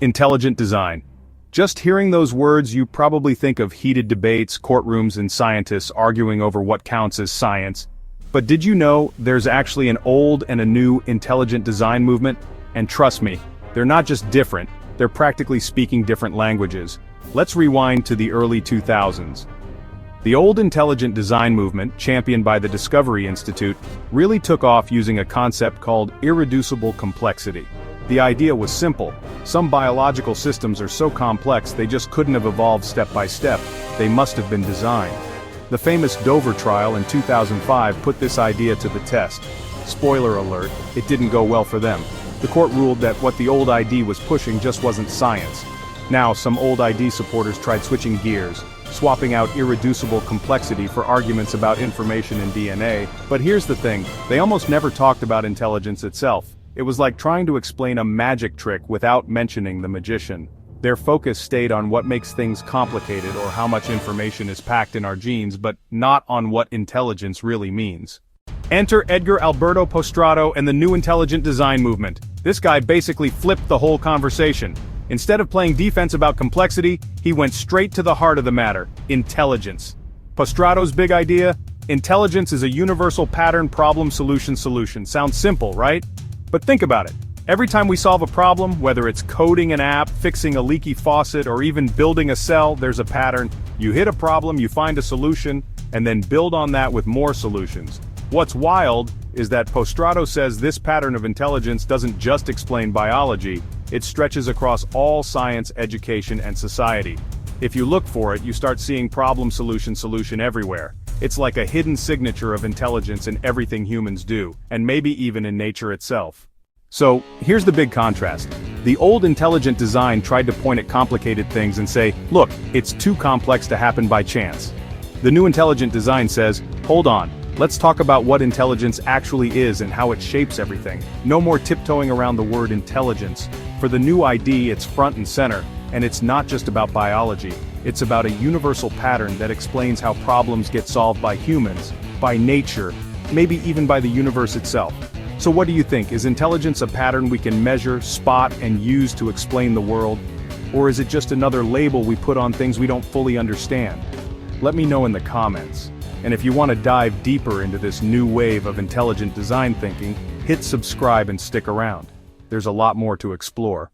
Intelligent design. Just hearing those words, you probably think of heated debates, courtrooms, and scientists arguing over what counts as science. But did you know there's actually an old and a new intelligent design movement? And trust me, they're not just different, they're practically speaking different languages. Let's rewind to the early 2000s. The old intelligent design movement, championed by the Discovery Institute, really took off using a concept called irreducible complexity. The idea was simple. Some biological systems are so complex they just couldn't have evolved step by step. They must have been designed. The famous Dover trial in 2005 put this idea to the test. Spoiler alert, it didn't go well for them. The court ruled that what the old ID was pushing just wasn't science. Now, some old ID supporters tried switching gears, swapping out irreducible complexity for arguments about information in DNA, but here's the thing, they almost never talked about intelligence itself. It was like trying to explain a magic trick without mentioning the magician. Their focus stayed on what makes things complicated or how much information is packed in our genes, but not on what intelligence really means. Enter Edgar Alberto Postrado and the new intelligent design movement. This guy basically flipped the whole conversation. Instead of playing defense about complexity, he went straight to the heart of the matter: intelligence. Postrado's big idea? Intelligence is a universal pattern problem solution. Sounds simple, right? But think about it. Every time we solve a problem, whether it's coding an app, fixing a leaky faucet, or even building a cell, there's a pattern. You hit a problem, you find a solution, and then build on that with more solutions. What's wild is that Postrado says this pattern of intelligence doesn't just explain biology, it stretches across all science, education, and society. If you look for it, you start seeing problem solution everywhere. It's like a hidden signature of intelligence in everything humans do, and maybe even in nature itself. So, here's the big contrast. The old intelligent design tried to point at complicated things and say, look, it's too complex to happen by chance. The new intelligent design says, hold on, let's talk about what intelligence actually is and how it shapes everything. No more tiptoeing around the word intelligence. For the new ID, it's front and center, and it's not just about biology. It's about a universal pattern that explains how problems get solved by humans, by nature, maybe even by the universe itself. So what do you think? Is intelligence a pattern we can measure, spot, and use to explain the world? Or is it just another label we put on things we don't fully understand? Let me know in the comments. And if you want to dive deeper into this new wave of intelligent design thinking, hit subscribe and stick around. There's a lot more to explore.